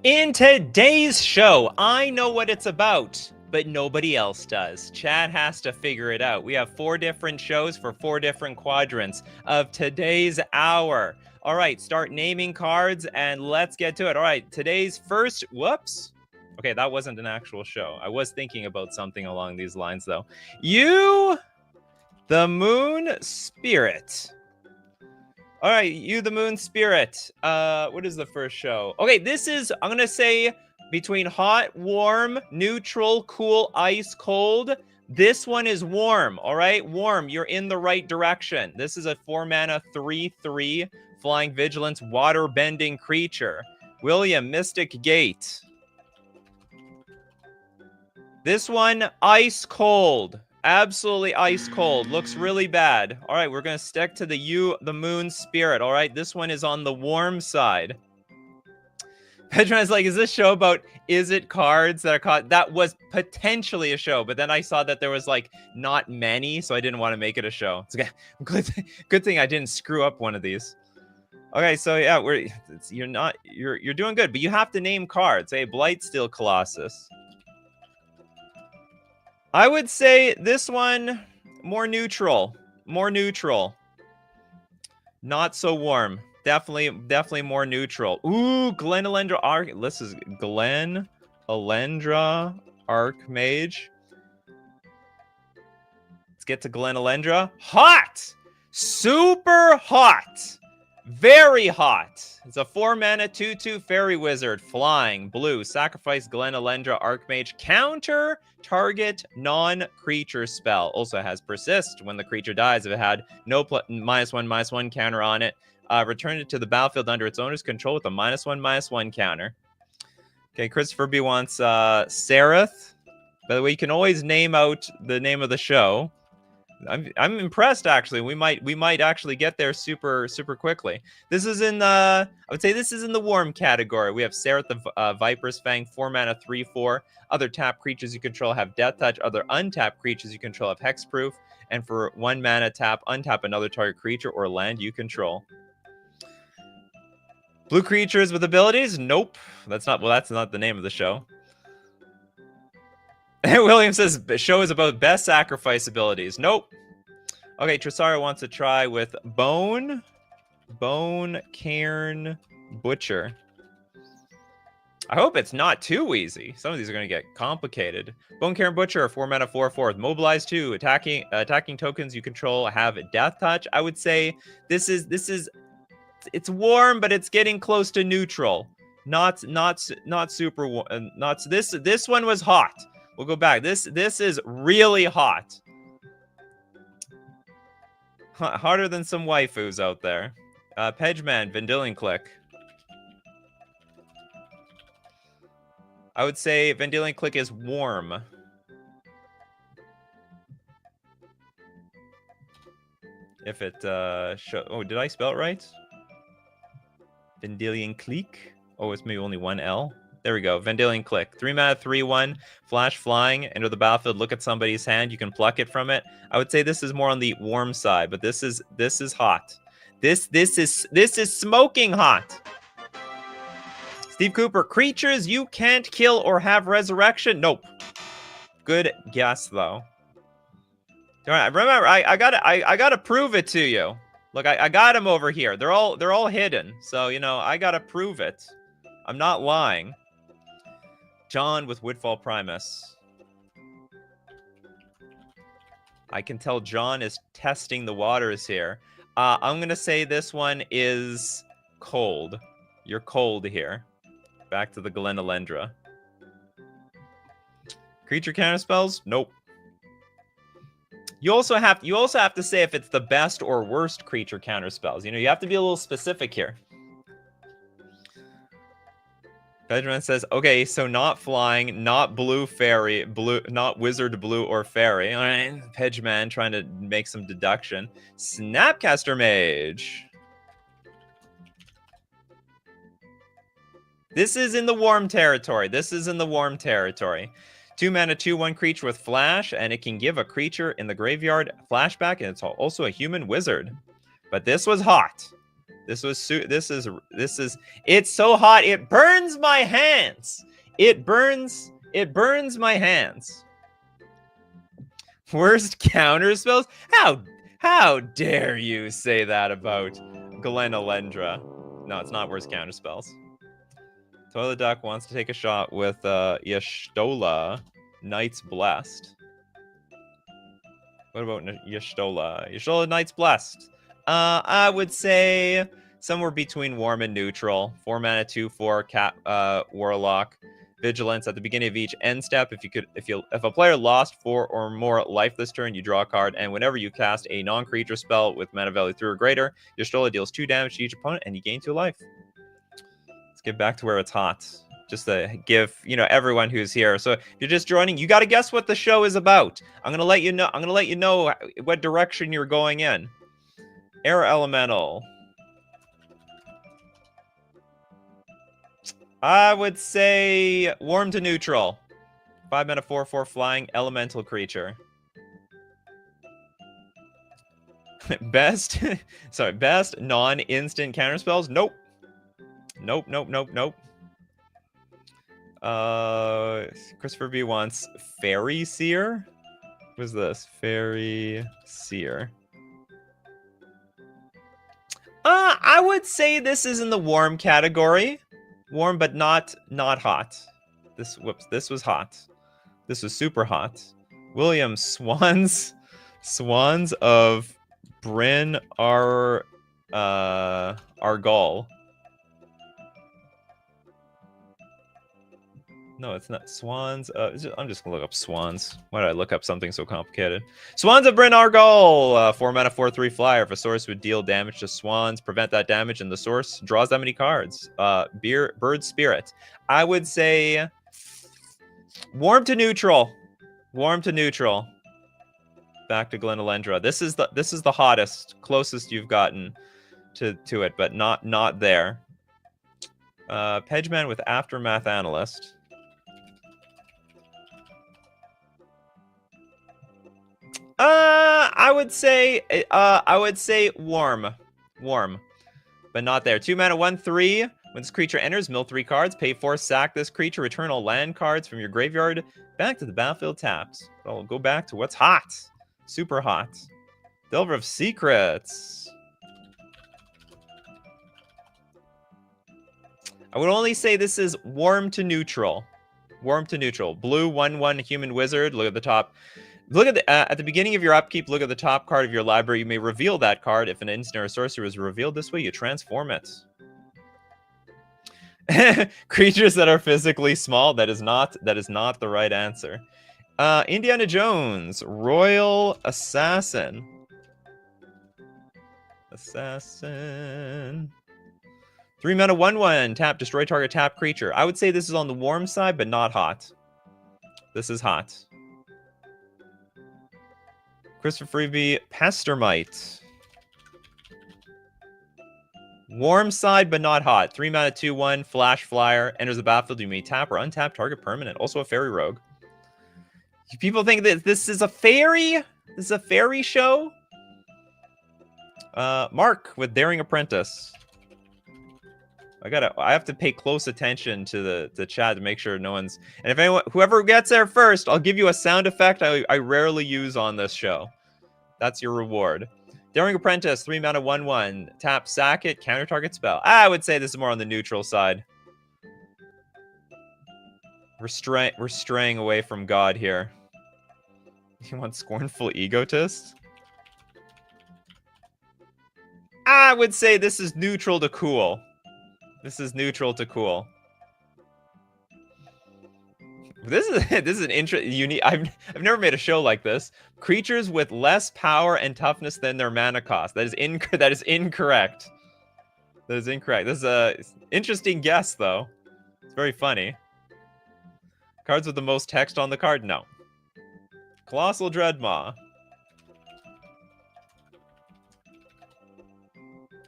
In today's show, I know what it's about, but nobody else does. Chad has to figure it out. We have 4 different shows for 4 different quadrants of today's hour. All right, start naming cards and let's get to it. All right, today's first, whoops. Okay, that wasn't an actual show. I was thinking about something along these lines though. You, the Moon Spirit. All right, you, the Moon Spirit. What is the first show? Okay, this is, I'm going to say, between hot, warm, neutral, cool, ice, cold. This one is warm, all right? Warm, you're in the right direction. This is a 4-mana, 3/3, flying vigilance, water-bending creature. William, Mystic Gate. This one, ice cold. Absolutely ice cold. Looks really bad. All right, we're going to stick to the Moon Spirit. All right, this one is on the warm side. Petron's like, is this show about is it cards that are caught? That was potentially a show, but then I saw that there was like not many, so I didn't want to make it a show. It's okay. Good thing I didn't screw up one of these. Okay, so yeah, you're doing good, but you have to name cards. Hey, Blightsteel Colossus. I would say this one more neutral. More neutral. Not so warm. Definitely more neutral. Ooh, Glen Elendra Arc. This is Glen Elendra Archmage. Let's get to Glen Elendra. Hot! Super hot! Very hot. It's a 4-mana 2/2 fairy wizard, flying, blue. Sacrifice Glen Elendra Archmage. Counter target non-creature spell. Also has persist when the creature dies. If it had no -1/-1 counter on it, return it to the battlefield under its owner's control with a -1/-1 counter. Okay, Christopher B wants Sereth. By the way, you can always name out the name of the show. I'm impressed actually. We might actually get there super quickly. This is in I would say this is in the warm category. We have Sereth the Viper's Fang, 4-mana 3/4. Other tap creatures you control have Death Touch. Other untapped creatures you control have Hexproof. And for 1 mana tap, untap another target creature or land you control. Blue creatures with abilities? Nope. That's not the name of the show. William says the show is about best sacrifice abilities. Nope. Okay, Trisara wants to try with Bone Cairn Butcher. I hope it's not too easy. Some of these are going to get complicated. Bone Cairn Butcher, 4-mana 4/4. Mobilize 2. Attacking tokens you control have Death Touch. I would say this is it's warm, but it's getting close to neutral. Not super warm. This one was hot. We'll go back. This is really hot. Hotter than some waifus out there. Pedgeman, Vendilion Click. I would say Vendilion Click is warm. If it oh, did I spell it right? Vendilion Click. Oh, it's maybe only 1 L. There we go. Vendilion Click. 3-mana 3/1. Flash flying. Enter the battlefield. Look at somebody's hand. You can pluck it from it. I would say this is more on the warm side, but this is hot. This is smoking hot. Steve Cooper. Creatures you can't kill or have resurrection. Nope. Good guess though. All right. Remember, I gotta prove it to you. Look, I got them over here. They're all hidden. So you know I gotta prove it. I'm not lying. John with Woodfall Primus. I can tell John is testing the waters here. I'm going to say this one is cold. You're cold here. Back to the Glen Elendra. Creature counter spells? Nope. You also have to say if it's the best or worst creature counter spells. You know, you have to be a little specific here. Benjamin says, okay, so not flying, not blue fairy, not wizard blue or fairy. All right, Pedgeman trying to make some deduction. Snapcaster Mage. This is in the warm territory. 2-mana 2/1 creature with flash, and it can give a creature in the graveyard flashback, and it's also a human wizard. But this was hot. This is it's so hot it burns my hands. It burns my hands. Worst counter spells? How dare you say that about Glenalendra? No, it's not worst counter spells. Toilet Duck wants to take a shot with Y'shtola, Knight's Blessed. What about Y'shtola? Y'shtola, Knight's Blessed. I would say somewhere between warm and neutral. 4 mana, 2/4 Warlock. Vigilance at the beginning of each end step. If a player lost 4 or more life this turn, you draw a card, and whenever you cast a non-creature spell with mana value 3 or greater, Y'shtola deals 2 damage to each opponent, and you gain 2 life. Let's get back to where it's hot. Just to give everyone who's here. So if you're just joining, you got to guess what the show is about. I'm gonna let you know what direction you're going in. Air Elemental. I would say warm to neutral. 5 mana, 4/4 flying elemental creature. Best non-instant counter spells? Nope. Nope. Christopher B wants Fairy Seer. What is this? Fairy Seer. I would say this is in the warm category. Warm, but not hot. This was hot. This was super hot. William, Swans of Bryn Argol. No, it's not Swans. I'm just gonna look up Swans. Why did I look up something so complicated? Swans of Bryn Argol. 4 mana, 4/3 flyer. If a source would deal damage to Swans, prevent that damage, and the source draws that many cards. Bird Spirit. I would say warm to neutral. Warm to neutral. Back to Glenalendra. This is the hottest, closest you've gotten to it, but not there. Pedgeman with Aftermath Analyst. I would say warm, but not there. 2 mana, 1/3. When this creature enters, mill 3 cards, pay 4, sack this creature, return all land cards from your graveyard back to the battlefield taps. I'll go back to what's hot, super hot. Delver of Secrets. I would only say this is warm to neutral. Warm to neutral. Blue 1/1 human wizard. Look at the top. Look at at the beginning of your upkeep, look at the top card of your library. You may reveal that card. If an instant or a sorcery is revealed this way, you transform it. Creatures that are physically small, that is not the right answer. Indiana Jones, Royal Assassin. 3 mana, 1/1, tap, destroy target tap creature. I would say this is on the warm side, but not hot. This is hot. Christopher Freebie, Pestermite. Warm side, but not hot. 3 mana, 2/1, flash flyer. Enters the battlefield. You may tap or untap target permanent. Also a fairy rogue. People think that this is a fairy? This is a fairy show? Mark with Daring Apprentice. I have to pay close attention to the chat to make sure no one's... And if whoever gets there first, I'll give you a sound effect I rarely use on this show. That's your reward. Daring Apprentice, 3 mana, 1/1. Tap, sack it, counter target spell. I would say this is more on the neutral side. We're straying away from God here. You want Scornful Egotist? I would say this is neutral to cool. This is neutral to cool. This is an unique. I've never made a show like this. Creatures with less power and toughness than their mana cost. That is incorrect. That is incorrect. This is a interesting guess though. It's very funny. Cards with the most text on the card? No. Colossal Dreadmaw.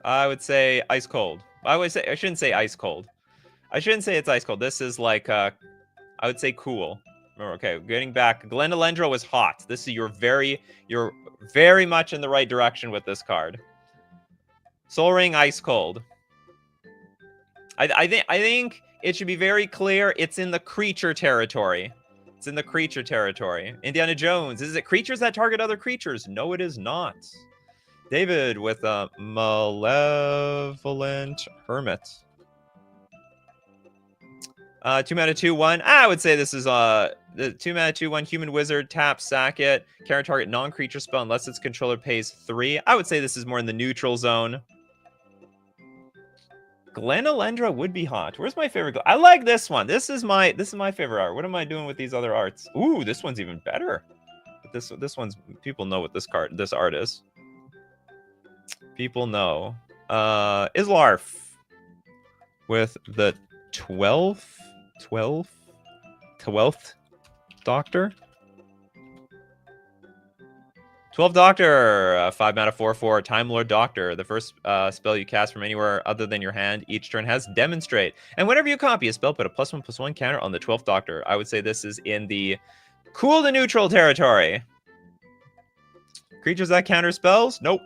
I would say ice cold. I shouldn't say ice cold. I shouldn't say it's ice cold. This is like I would say cool. Okay, getting back. Glenalendra was hot. You're very much in the right direction with this card. Soul Ring, ice cold. I think it should be very clear. It's in the creature territory. It's in the creature territory. Indiana Jones. Is it creatures that target other creatures? No, it is not. David with a Malevolent Hermit. 2 mana, 2/1. I would say this is the 2 mana, 2/1 human wizard. Tap, sack it. Cannot target non-creature spell unless its controller pays 3. I would say this is more in the neutral zone. Glenalendra would be hot. Where's my favorite? I like this one. This is my favorite art. What am I doing with these other arts? Ooh, this one's even better. But this one's, people know what this art is. People know. Islarf with the 12th Doctor. 12th Doctor, 5 mana, 4/4, Time Lord Doctor. The first spell you cast from anywhere other than your hand each turn has Demonstrate. And whenever you copy a spell, put a +1/+1 counter on the 12th Doctor. I would say this is in the cool to neutral territory. Creatures that counter spells? Nope.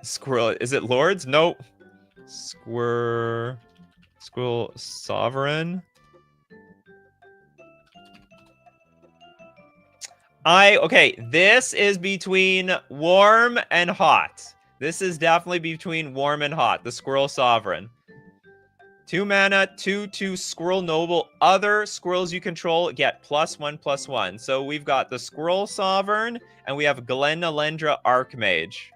Squirrel. Is it Lords? Nope. Squirrel Sovereign. Okay, this is between warm and hot. This is definitely between warm and hot. The Squirrel Sovereign. 2 mana, 2/2 Squirrel Noble. Other squirrels you control get +1/+1. So we've got the Squirrel Sovereign and we have Glenalendra Archmage.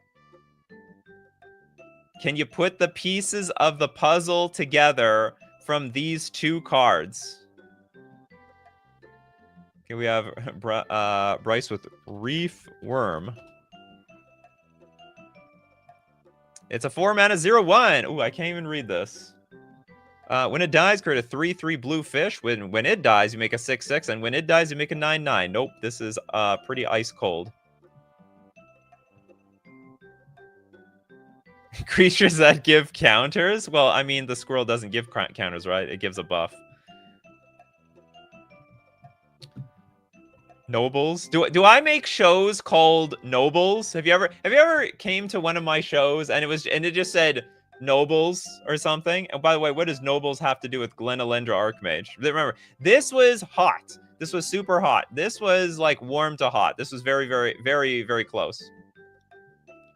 Can you put the pieces of the puzzle together from these two cards? Okay, we have Bryce with Reef Worm. It's a 4 mana 0/1. Ooh, I can't even read this. When it dies, create a 3/3 blue fish. When it dies, you make a 6/6, and when it dies, you make a 9/9. Nope, this is pretty ice cold. Creatures that give counters? Well, I mean, the squirrel doesn't give counters, right? It gives a buff. Nobles. Do I make shows called Nobles? Have you ever came to one of my shows and it just said Nobles or something? And by the way, what does Nobles have to do with Glenalendra Archmage? Remember, this was hot. This was super hot. This was like warm to hot. This was very, very, very, very close.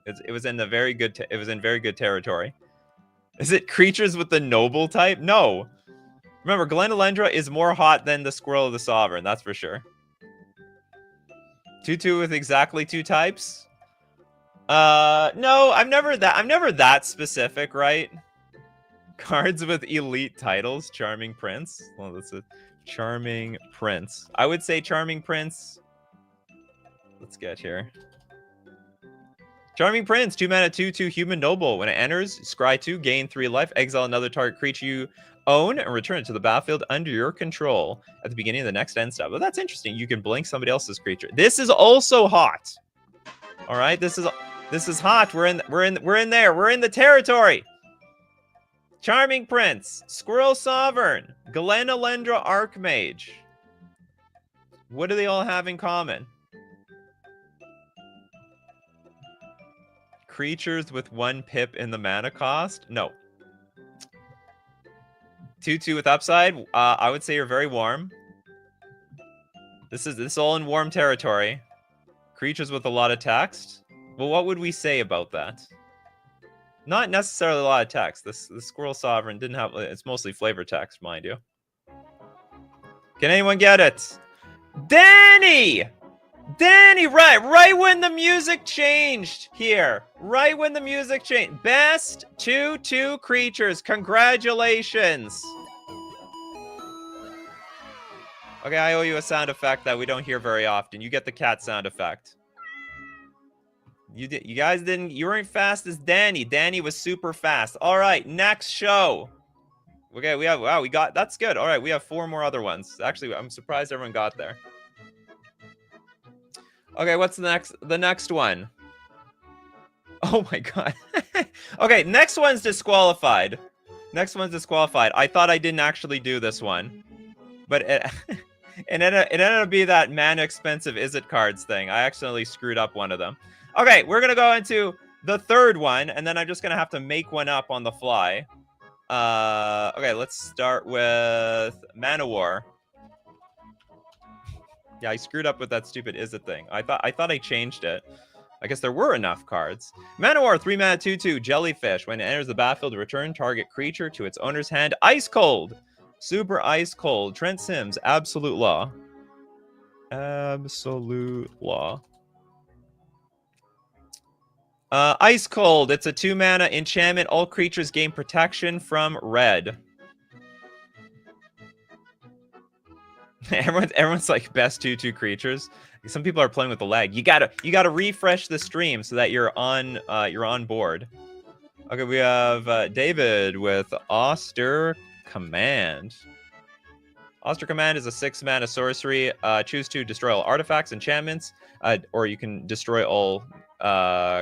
It was in the very good. It was in very good territory. Is it creatures with the noble type? No. Remember, Glenalendra is more hot than the Squirrel of the Sovereign. That's for sure. 2/2 with exactly 2 types. No, I'm never that specific, right? Cards with elite titles. Charming Prince. Well, that's a Charming Prince. I would say Charming Prince. Let's get here. Charming Prince, 2 mana, 2/2 human noble. When it enters, scry 2, gain 3 life, exile another target creature you own, and return it to the battlefield under your control at the beginning of the next end step. Well, that's interesting. You can blink somebody else's creature. This is also hot. All right, this is hot. We're in there. We're in the territory. Charming Prince, Squirrel Sovereign, Glenalendra Archmage. What do they all have in common? Creatures with 1 pip in the mana cost? No. 2/2 with upside. I would say you're very warm. This is all in warm territory. Creatures with a lot of text. Well, what would we say about that? Not necessarily a lot of text. The Squirrel Sovereign didn't have. It's mostly flavor text, mind you. Can anyone get it? Danny! Danny, right when the music changed here. Right when the music changed. Best 2/2 creatures. Congratulations. Okay, I owe you a sound effect that we don't hear very often. You get the cat sound effect. You guys didn't. You weren't fast as Danny. Danny was super fast. All right, next show. Okay, we got. That's good. All right, we have 4 more other ones. Actually, I'm surprised everyone got there. Okay, what's the next one? Oh my god. Okay, next one's disqualified. Next one's disqualified. I thought I didn't actually do this one. But it ended up being that mana expensive is it cards thing. I accidentally screwed up one of them. Okay, we're gonna go into the third one, and then I'm just gonna have to make one up on the fly. Okay, let's start with Manowar. Yeah, I screwed up with that stupid is it thing. I thought I changed it. I guess there were enough cards. Manowar, 3 mana, 2/2, Jellyfish. When it enters the battlefield, return target creature to its owner's hand. Ice Cold. Super Ice Cold. Trent Sims, Absolute Law. Absolute Law. Ice Cold. It's a 2 mana enchantment. All creatures gain protection from red. Everyone's like best 2/2 creatures. Some people are playing with the lag. You gotta refresh the stream so that you're on board. Okay, we have David with Auster Command. Auster Command is a 6 mana sorcery. Choose to destroy all artifacts, enchantments, or you can destroy all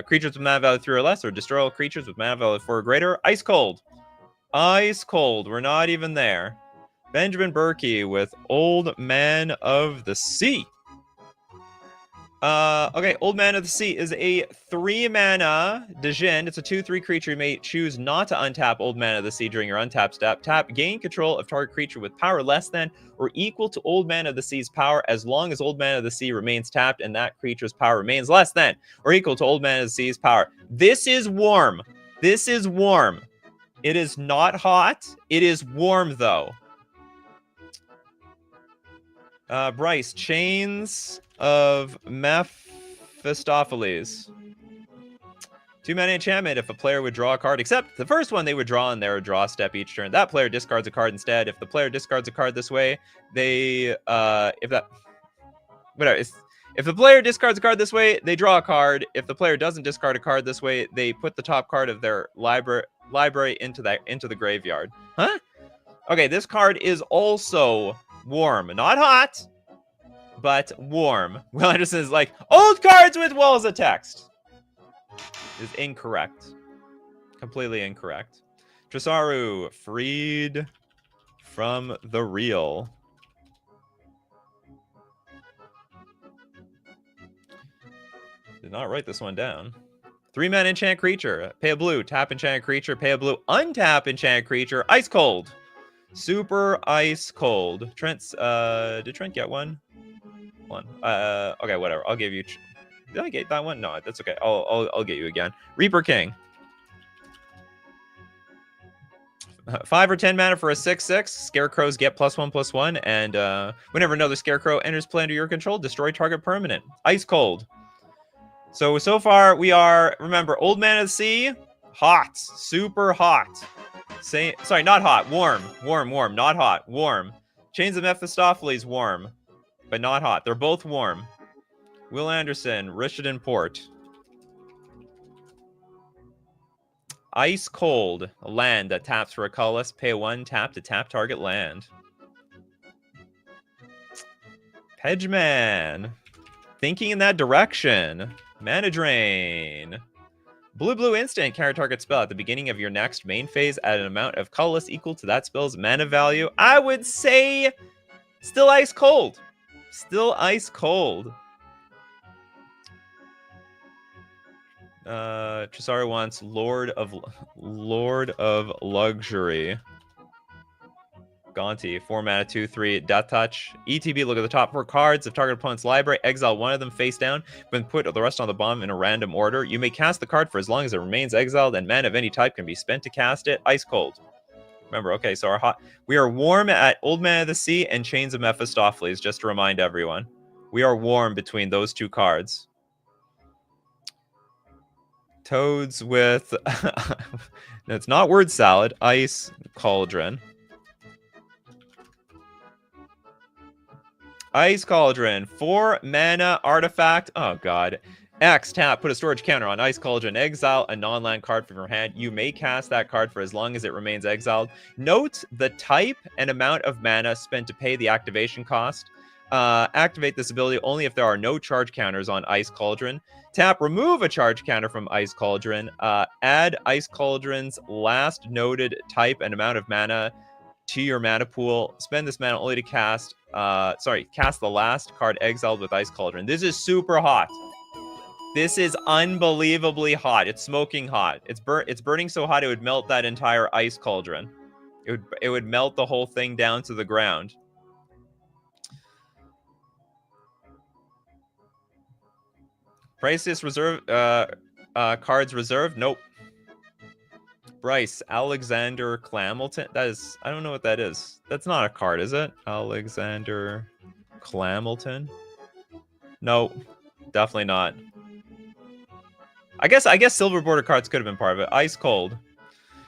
creatures with mana value 3 or less, or destroy all creatures with mana value 4 or greater. Ice Cold. Ice Cold. We're not even there. Benjamin Berkey with Old Man of the Sea. Okay, Old Man of the Sea is a 3 mana Djinn. It's a 2/3 creature. You may choose not to untap Old Man of the Sea during your untap step. Tap, gain control of target creature with power less than or equal to Old Man of the Sea's power as long as Old Man of the Sea remains tapped and that creature's power remains less than or equal to Old Man of the Sea's power. This is warm. This is warm. It is not hot. It is warm, though. Bryce, Chains of Mephistopheles. 2 mana enchantment. If a player would draw a card, except the first one they would draw in their draw step each turn, that player discards a card instead. If the player discards a card this way, they if the player discards a card this way, they draw a card. If the player doesn't discard a card this way, they put the top card of their library into the graveyard. Huh? Okay, this card is also warm, not hot, but warm. Will Anderson is like, old cards with walls of text. Is incorrect. Completely incorrect. Tresaru, freed from the real. Did not write this one down. 3 mana enchant creature. Pay a blue, tap enchant creature, pay a blue, untap enchant creature, ice cold. Super Ice Cold. Trent's, did Trent get one? Okay, whatever. I'll give you... Did I get that one? No, that's okay. I'll get you again. Reaper King. 5 or 10 mana for a 6/6. Scarecrows get +1/+1. And whenever another Scarecrow enters play under your control, destroy target permanent. Ice Cold. So far we are, remember, Old Man of the Sea, hot. Super hot. Sorry, not hot. Warm, not hot. Warm. Chains of Mephistopheles, warm, but not hot. They're both warm. Will Anderson, Richardson Port. Ice Cold, a land that taps for a colorless. Pay 1 tap to tap target land. Pedgeman, thinking in that direction. Mana Drain. Blue instant, counter target spell at the beginning of your next main phase at an amount of colorless equal to that spell's mana value. I would say still Ice Cold. Still Ice Cold. Tresaru wants Lord of Luxury. Gonti, 4 mana, 2/3, Death Touch. ETB, look at the top 4 cards of target opponent's library. Exile one of them face down, then put the rest on the bottom in a random order. You may cast the card for as long as it remains exiled, and mana of any type can be spent to cast it. Ice Cold. Remember, okay, so we are warm at Old Man of the Sea and Chains of Mephistopheles, just to remind everyone. We are warm between those 2 cards. Toads with... no, it's not word salad. Ice Cauldron. Ice Cauldron, 4 mana artifact. Oh god. X, tap, put a storage counter on Ice Cauldron, exile a non-land card from your hand. You may cast that card for as long as it remains exiled. Note the type and amount of mana spent to pay the activation cost. Activate this ability only if there are no charge counters on Ice Cauldron. Tap, remove a charge counter from Ice Cauldron. Add Ice Cauldron's last noted type and amount of mana to your mana pool. Spend this mana only to cast the last card exiled with Ice Cauldron. This is super hot. This is unbelievably hot. It's smoking hot. It's burning so hot it would melt that entire ice cauldron. It would melt the whole thing down to the ground. Priceless reserve cards reserved? Nope. Bryce, Alexander Clamilton. That is, I don't know what that is. That's not a card, is it? Alexander Clamilton? No, definitely not. I guess silver border cards could have been part of it. Ice Cold.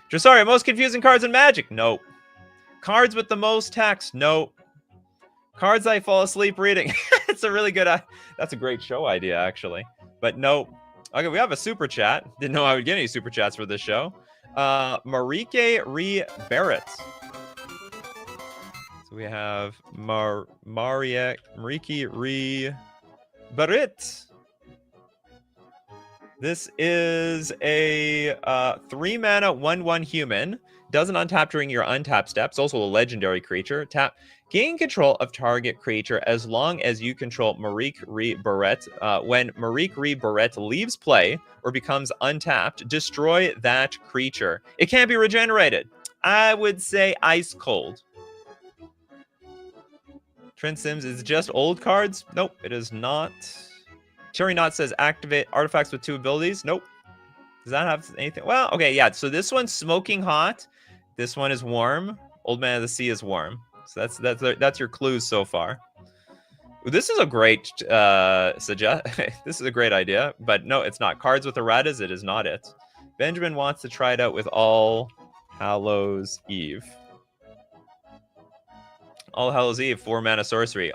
Dressari, most confusing cards in Magic? Nope. Cards with the most text? Nope. Cards I fall asleep reading. It's a really good, that's a great show idea, actually. But nope. Okay, we have a super chat. Didn't know I would get any super chats for this show. Marike Re Barrett. So we have Marike Re Barrett. This is a 3-mana 1/1 human. Doesn't untap during your untap steps. Also a legendary creature. Tap. Gain control of target creature as long as you control Marique Re Barrett. When Marique Re Barrett leaves play or becomes untapped, destroy that creature. It can't be regenerated. I would say Ice Cold. Trent Sims is just old cards? Nope, it is not. Cherry Knot says activate artifacts with 2 abilities. Nope. Does that have anything? Well, okay, yeah. So this one's smoking hot. This one is warm. Old Man of the Sea is warm. So that's your clues so far. This is a great this is a great idea, but no, it's not. Cards with erratas, it is not it. Benjamin wants to try it out with All Hallows Eve. All Hallows Eve, 4-mana sorcery.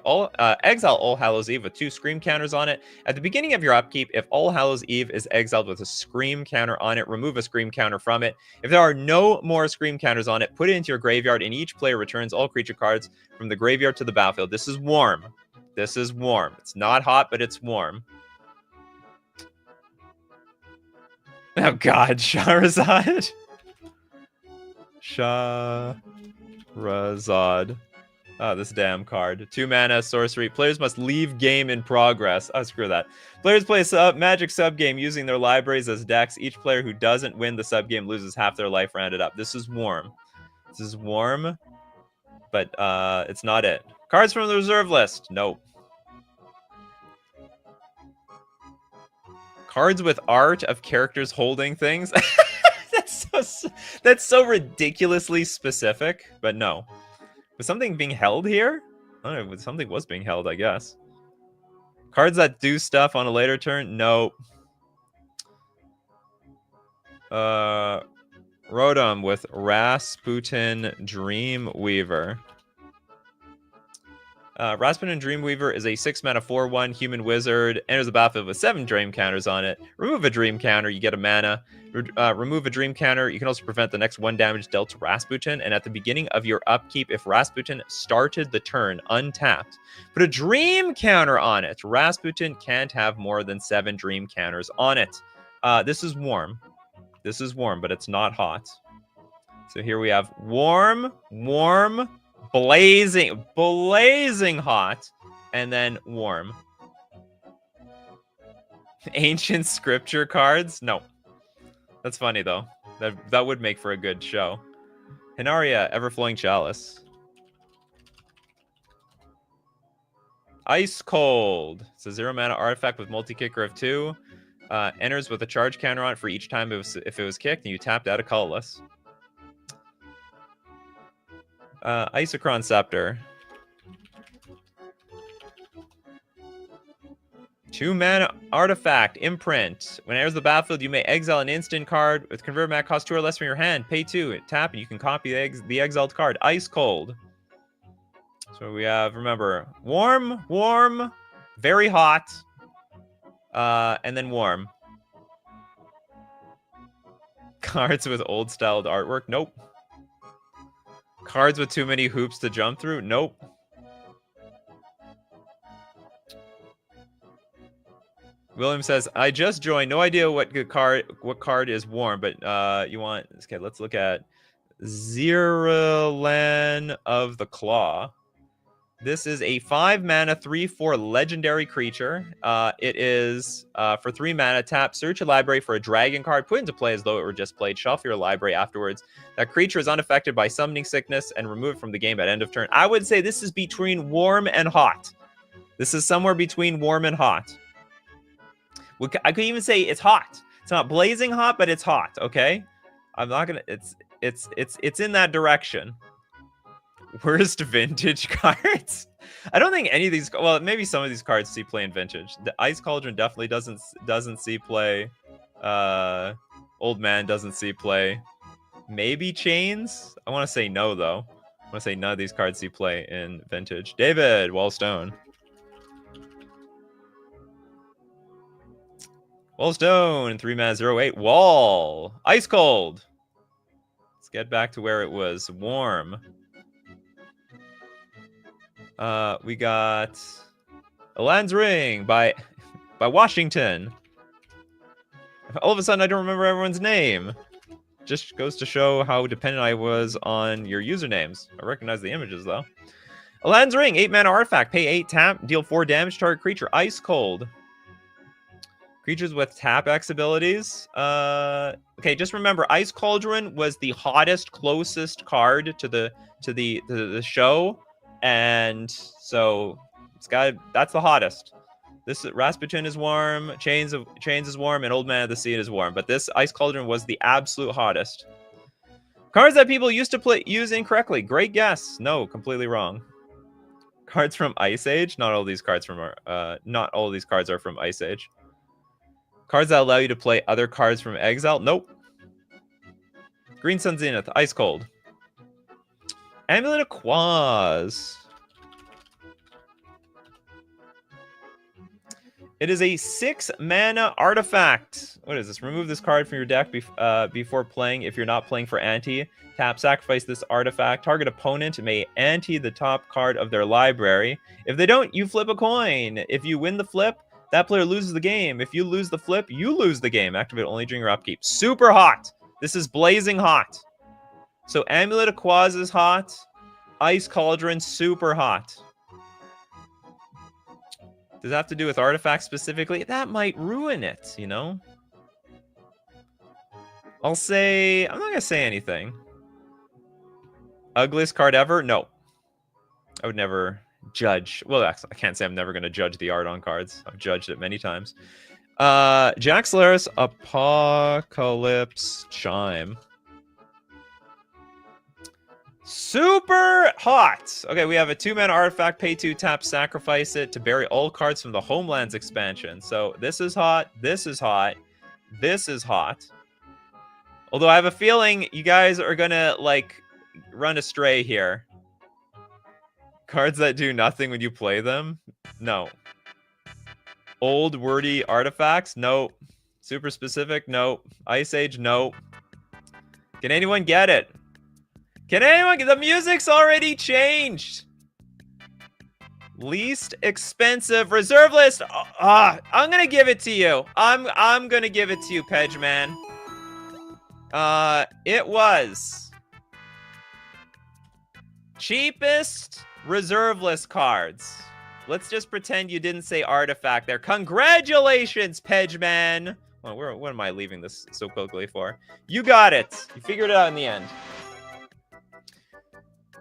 Exile All Hallows Eve with 2 scream counters on it. At the beginning of your upkeep, if All Hallows Eve is exiled with a scream counter on it, remove a scream counter from it. If there are no more scream counters on it, put it into your graveyard, and each player returns all creature cards from the graveyard to the battlefield. This is warm. This is warm. It's not hot, but it's warm. Oh god, Shahrazad. Shahrazad. Oh, this damn card. 2-mana sorcery. Players must leave game in progress. Oh, screw that. Players play a Magic sub-game using their libraries as decks. Each player who doesn't win the sub-game loses half their life rounded up. This is warm. This is warm, but it's not it. Cards from the reserve list. Nope. Cards with art of characters holding things. That's so ridiculously specific, but no. Was something being held here? I don't know, something was being held, I guess. Cards that do stuff on a later turn? No. Rotom with Rasputin Dreamweaver. Rasputin Dreamweaver is a 6-mana 4/1 human wizard. Enters the battlefield with 7 dream counters on it. Remove a dream counter, you get a mana. Remove a dream counter. You can also prevent the next 1 damage dealt to Rasputin. And at the beginning of your upkeep, if Rasputin started the turn untapped, put a dream counter on it. Rasputin can't have more than 7 dream counters on it. This is warm. This is warm, but it's not hot. So here we have warm, blazing hot, and then warm. Ancient scripture cards? No. That's funny, though. That would make for a good show. Hinaria, Everflowing Chalice. Ice Cold. It's a 0-mana artifact with multi-kicker of 2. Enters with a charge counter on it for each time if it was kicked, and you tapped out a colorless. Isochron Scepter. 2-mana artifact, imprint. When it enters the battlefield, you may exile an instant card with convert mana cost 2 or less from your hand. Pay 2, tap, and you can copy the exiled card. Ice Cold. So we have, remember, warm, very hot, and then warm. Cards with old styled artwork? Nope. Cards with too many hoops to jump through? Nope. William says, I just joined. No idea what card is warm, but you want... Okay, let's look at Ziralan of the Claw. This is a 5-mana, 3/4 legendary creature. It is for 3 mana, tap, search your library for a dragon card, put into play as though it were just played, shuffle your library afterwards. That creature is unaffected by summoning sickness and removed from the game at end of turn. I would say this is between warm and hot. This is somewhere between warm and hot. I could even say it's hot. It's not blazing hot, but it's hot, okay? I'm not gonna, it's in that direction. Worst vintage cards? I don't think any of these, well, maybe some of these cards see play in vintage. The Ice Cauldron definitely doesn't see play. Old Man doesn't see play. Maybe Chains? I want to say no, though. I want to say none of these cards see play in vintage. David, Wallstone. Wallstone, 3 mana, 0/8. Wall. Ice Cold. Let's get back to where it was warm. We got Alan's Ring by Washington. All of a sudden, I don't remember everyone's name. Just goes to show how dependent I was on your usernames. I recognize the images, though. Alan's Ring, 8-mana artifact. Pay 8, tap, deal 4 damage, target creature. Ice Cold. Creatures with tap X abilities. Okay, just remember, Ice Cauldron was the hottest, closest card to the show. And so that's the hottest. This Rasputin is warm, Chains is warm, and Old Man of the Sea is warm. But this Ice Cauldron was the absolute hottest. Cards that people used to use incorrectly. Great guess. No, completely wrong. Cards from Ice Age. Not all these cards are from Ice Age. Cards that allow you to play other cards from Exile. Nope. Green Sun Zenith. Ice Cold. Amulet of Quaz. It is a 6-mana artifact. What is this? Remove this card from your deck before playing. If you're not playing for ante, tap, sacrifice this artifact. Target opponent may ante the top card of their library. If they don't, you flip a coin. If you win the flip, that player loses the game. If you lose the flip, you lose the game. Activate only during your upkeep. Super hot. This is blazing hot. So Amulet of Quaz is hot. Ice Cauldron, super hot. Does it have to do with artifacts specifically? That might ruin it, you know? I'm not going to say anything. Ugliest card ever? No. I would never judge. Well, I can't say I'm never going to judge the art on cards. I've judged it many times. Jack Solaris, Apocalypse Chime. Super hot. Okay, we have a 2-mana artifact, pay 2, tap, sacrifice it to bury all cards from the Homelands expansion. So this is hot, this is hot, this is hot. Although I have a feeling you guys are gonna, like, run astray here. Cards that do nothing when you play them? No. Old wordy artifacts? No. Super specific? No. Ice Age? No. Can anyone get it? Can anyone get the music's already changed? Least expensive reserve list. I'm gonna give it to you. I'm gonna give it to you, Pedge Man. It was cheapest reserve list cards. Let's just pretend you didn't say artifact there. Congratulations, Pedge Man. Well, what am I leaving this so quickly for? You got it. You figured it out in the end.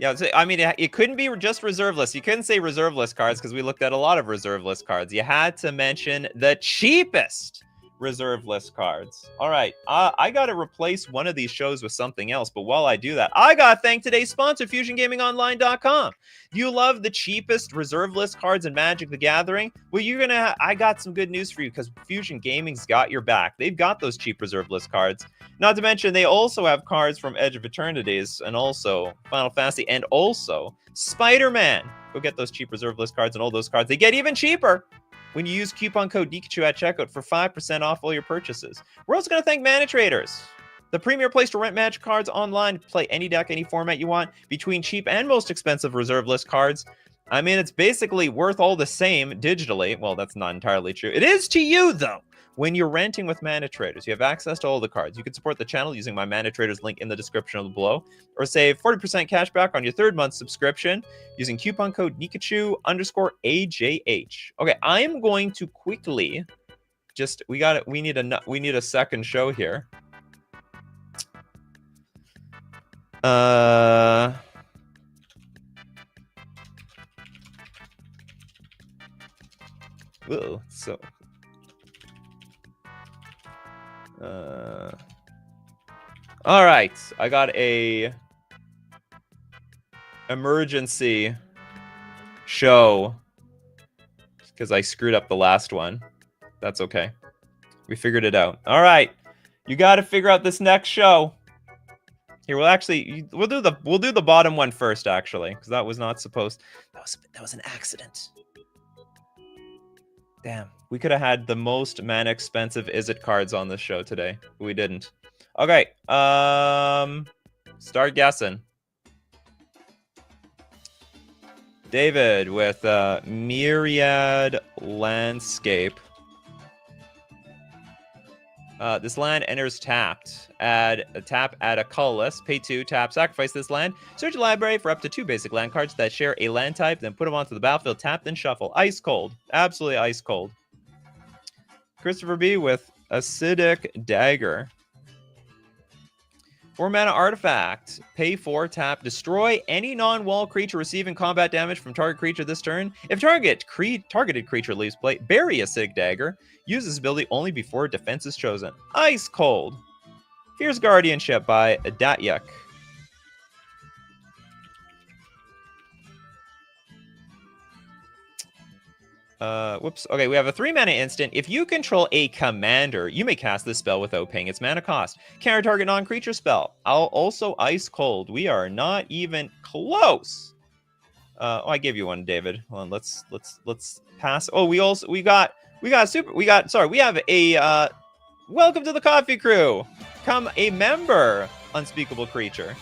Yeah, I mean, it couldn't be just reserve list. You couldn't say reserve list cards because we looked at a lot of reserve list cards. You had to mention the cheapest reserve list cards. All right, I got to replace one of these shows with something else. But while I do that, I got to thank today's sponsor, FusionGamingOnline.com. You love the cheapest reserve list cards in Magic the Gathering? Well, I got some good news for you because Fusion Gaming's got your back. They've got those cheap reserve list cards. Not to mention, they also have cards from Edge of Eternities and also Final Fantasy and also Spider-Man. Go get those cheap reserve list cards and all those cards. They get even cheaper when you use coupon code Nikachu at checkout for 5% off all your purchases. We're also going to thank Mana Traders, the premier place to rent Magic cards online, play any deck, any format you want, between cheap and most expensive reserve list cards. I mean, it's basically worth all the same digitally. Well, that's not entirely true. It is to you, though. When you're renting with Mana Traders, you have access to all the cards. You can support the channel using my Mana Traders link in the description below, or save 40% cash back on your 3rd month subscription using coupon code Nikachu_AJH. Okay, I am going to quickly we need a second show here. Whoa, so all right, I got a emergency show because I screwed up the last one. That's okay. We figured it out. All right, you got to figure out this next show. Here, we'll do the bottom one first, actually, because that was not supposed. That was an accident. Damn, we could have had the most mana expensive Izzet cards on this show today, but we didn't. Okay, start guessing. David with Myriad Landscape. This land enters tapped. Add a colorless. Pay 2, tap, sacrifice this land. Search your library for up to 2 basic land cards that share a land type, then put them onto the battlefield, tap, then shuffle. Ice cold. Absolutely ice cold. Christopher B with Acidic Dagger. 4 mana artifact. Pay 4, tap, destroy any non-wall creature receiving combat damage from target creature this turn. If targeted creature leaves play, bury Acidic Dagger. Use this ability only before defense is chosen. Ice cold. Fierce Guardianship by Datyuk. Whoops. Okay, we have a 3-mana instant. If you control a commander, you may cast this spell without paying its mana cost. Counter target non-creature spell. Also ice cold. We are not even close. I gave you one, David. Hold on, let's pass. Oh, we have a welcome to the coffee crew. Come a member, Unspeakable Creature.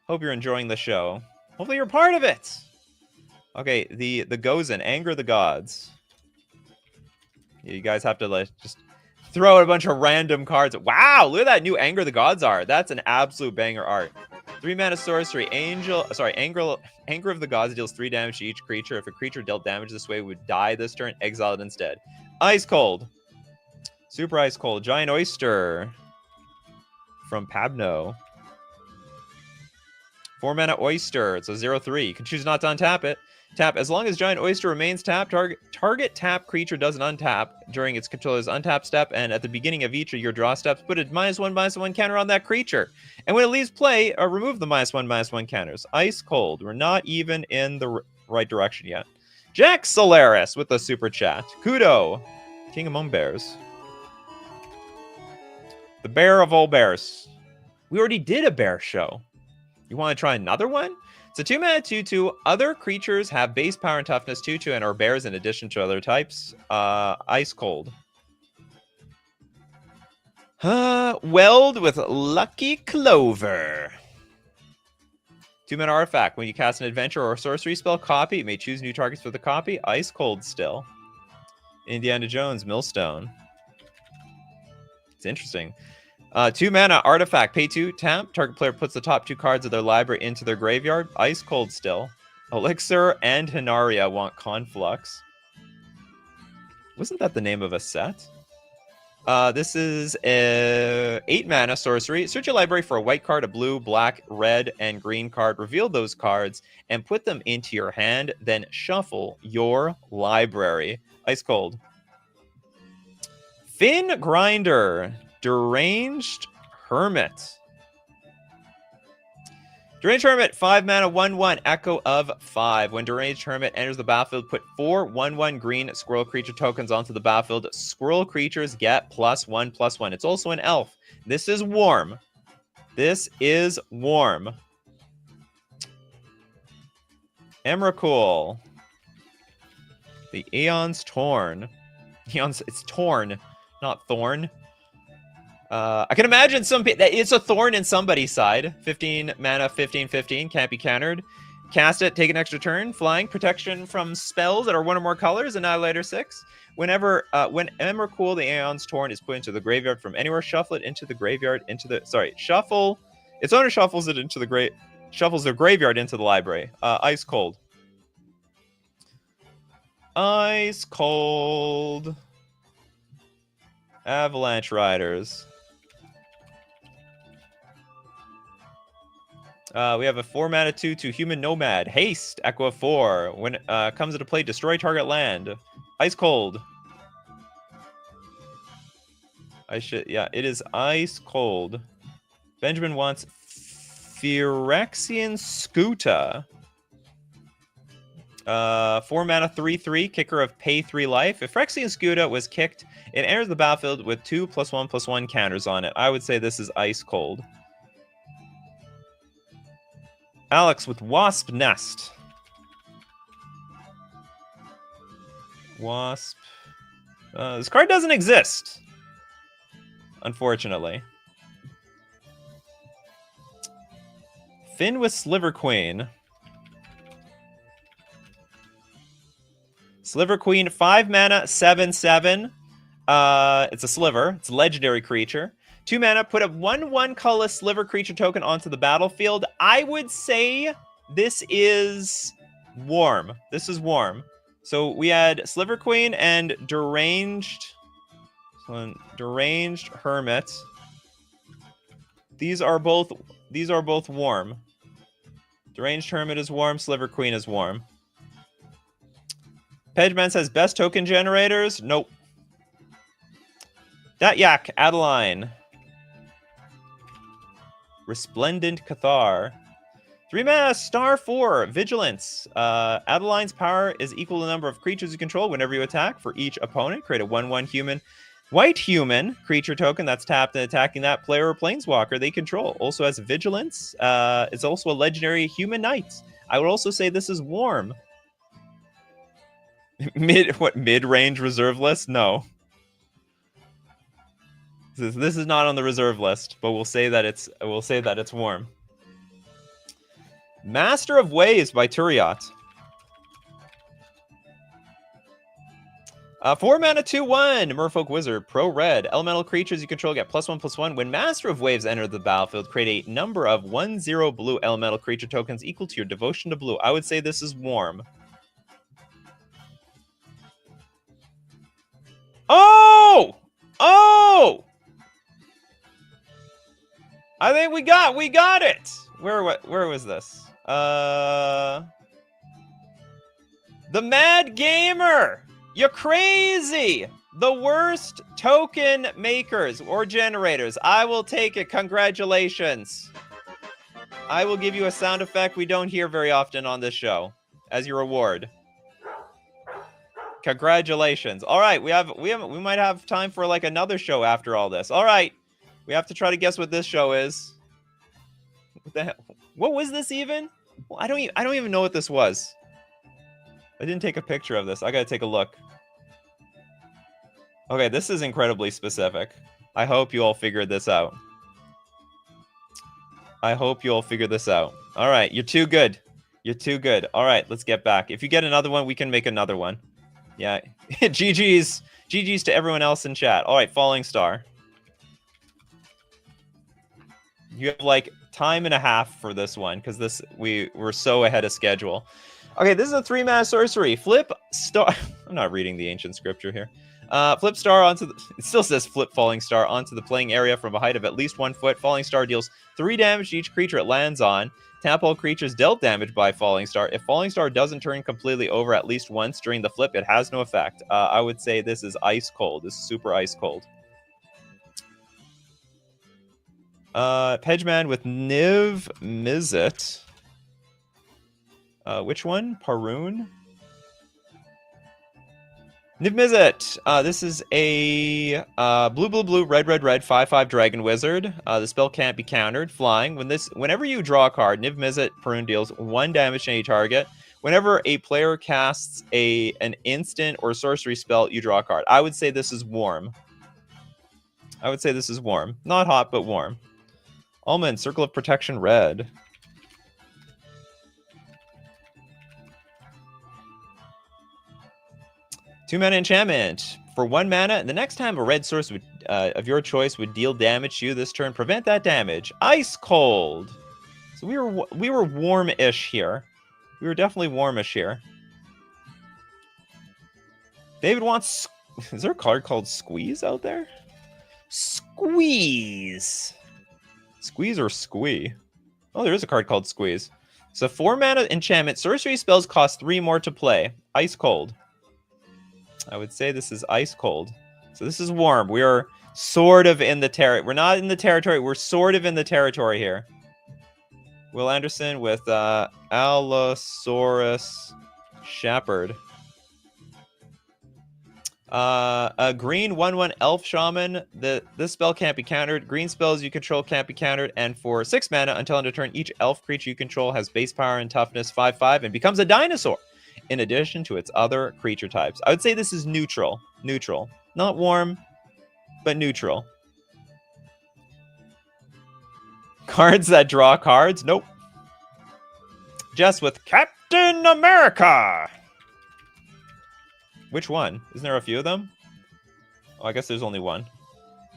Hope you're enjoying the show. Hopefully you're part of it. Okay, the Gozen, Anger the Gods. You guys have to just throw out a bunch of random cards. Wow, look at that new Anger the Gods art. That's an absolute banger art. 3 mana sorcery. Anger of the Gods deals 3 damage to each creature. If a creature dealt damage this way would die this turn, exile it instead. Ice cold. Super ice cold. Giant Oyster from Pabno. 4 mana Oyster. It's a 0/3. You can choose not to untap it. Tap. As long as Giant Oyster remains tapped, target tap creature doesn't untap during its controller's untap step, and at the beginning of each of your draw steps, put a -1/-1 counter on that creature. And when it leaves play, remove the -1/-1 counters. Ice cold. We're not even in the right direction yet. Jack Solaris with the super chat. Kudo. King among bears. The bear of all bears. We already did a bear show. You want to try another one? It's a 2-mana 2/2. Other creatures have base power and toughness 2/2 and are bears in addition to other types. Ice cold. Weld with Lucky Clover. 2-mana artifact. When you cast an adventure or a sorcery spell, copy. You may choose new targets for the copy. Ice cold still. Indiana Jones, Millstone. It's interesting. 2-mana artifact. Pay 2, tap. Target player puts the top 2 cards of their library into their graveyard. Ice cold still. Elixir and Hinaria want Conflux. Wasn't that the name of a set? This is a 8-mana sorcery. Search your library for a white card, a blue, black, red, and green card. Reveal those cards and put them into your hand. Then shuffle your library. Ice cold. Fin Grinder. Deranged Hermit. Deranged Hermit, 5 mana, 1/1, Echo of 5. When Deranged Hermit enters the battlefield, put 4 1/1 green squirrel creature tokens onto the battlefield. Squirrel creatures get +1/+1. It's also an elf. This is warm. This is warm. Emrakul. The Aeon's Torn. It's torn, not thorn. I can imagine it's a thorn in somebody's side. 15 mana, 15/15, can't be countered. Cast it, take an extra turn. Flying, protection from spells that are one or more colors, Annihilator 6. Whenever Emrakul, the Aeon's Torn, is put into the graveyard from anywhere, shuffle it into the graveyard shuffle. Its owner shuffles it into the shuffles their graveyard into the library. Ice Cold. Ice Cold. Avalanche Riders. We have a 4-mana 2/2 Human Nomad. Haste, Echo of 4. When it comes into play, destroy target land. Ice Cold. It is Ice Cold. Benjamin wants Phyrexian Skuta. 4-mana 3/3, kicker of pay 3 life. If Phyrexian Skuta was kicked, it enters the battlefield with 2+1/+1 counters on it. I would say this is Ice Cold. Alex with Wasp Nest. Wasp. This card doesn't exist, unfortunately. Finn with Sliver Queen. Sliver Queen, 5 mana, 7/7. It's a sliver. It's a legendary creature. 2 mana, put a 1/1 colorless sliver creature token onto the battlefield. I would say this is warm. This is warm. So we had Sliver Queen and Deranged Hermit. These are both warm. Deranged Hermit is warm, Sliver Queen is warm. Pedgeman says best token generators. Nope. That Yak, Adeline. Resplendent Cathar. 3 mana, star 4, Vigilance. Adeline's power is equal to the number of creatures you control whenever you attack. For each opponent, create a 1/1 white human creature token that's tapped and attacking that player or planeswalker they control. Also has Vigilance. It's also a legendary human knight. I would also say this is warm. Mid-range reserve list? No. This is not on the reserve list, but we'll say that it's warm. Master of Waves by Turiat. 4 mana 2/1 Merfolk Wizard, Pro Red. Elemental creatures you control get +1/+1. When Master of Waves enter the battlefield, create a number of 1/0 blue elemental creature tokens equal to your devotion to blue. I would say this is warm. Oh! Oh! I think we got it. Where was this? The Mad Gamer. You're crazy. The worst token makers or generators. I will take it. Congratulations. I will give you a sound effect we don't hear very often on this show as your reward. Congratulations. All right, we might have time for like another show after all this. All right. We have to try to guess what this show is. What the hell? What was this even? Well, I don't even know what this was. I didn't take a picture of this. I gotta take a look. Okay, this is incredibly specific. I hope you all figured this out. All right, you're too good. All right, let's get back. If you get another one, we can make another one. Yeah. GG's to everyone else in chat. All right, Falling Star. You have like time and a half for this one because we're so ahead of schedule. Okay, this is a 3-mana sorcery. Flip Star. I'm not reading the ancient scripture here. Flip Star onto it still says flip Falling Star onto the playing area from a height of at least 1 foot. Falling Star deals 3 damage to each creature it lands on. Tap all creatures dealt damage by Falling Star. If Falling Star doesn't turn completely over at least once during the flip, it has no effect. I would say this is ice cold. This is super ice cold. Pedgeman with Niv Mizzet. Which one? Parun? Niv Mizzet. This is a blue, red, 5/5 Dragon Wizard. The spell can't be countered. Flying. Whenever you draw a card, Niv Mizzet Parun deals 1 damage to any target. Whenever a player casts an instant or sorcery spell, you draw a card. I would say this is warm. Not hot, but warm. Almond, Circle of Protection, red. 2-mana enchantment. For 1 mana, and the next time a red source would, of your choice would deal damage to you this turn, prevent that damage. Ice Cold. So we were warm-ish here. We were definitely warmish here. David wants... Is there a card called Squeeze out there? Squeeze. Squeeze or Squee? Oh, there is a card called Squeeze. So 4 mana enchantment. Sorcery spells cost 3 more to play. Ice Cold. I would say this is Ice Cold. So this is warm. We are sort of in the territory. We're not in the territory. We're sort of in the territory here. Will Anderson with Allosaurus Shepherd. A green 1/1 Elf Shaman. This spell can't be countered. Green spells you control can't be countered. And for 6 mana, until end of turn, each elf creature you control has base power and toughness 5/5 and becomes a dinosaur, in addition to its other creature types. I would say this is neutral. Neutral. Not warm, but neutral. Cards that draw cards? Nope. Just with Captain America. Which one? Isn't there a few of them? Oh, I guess there's only one.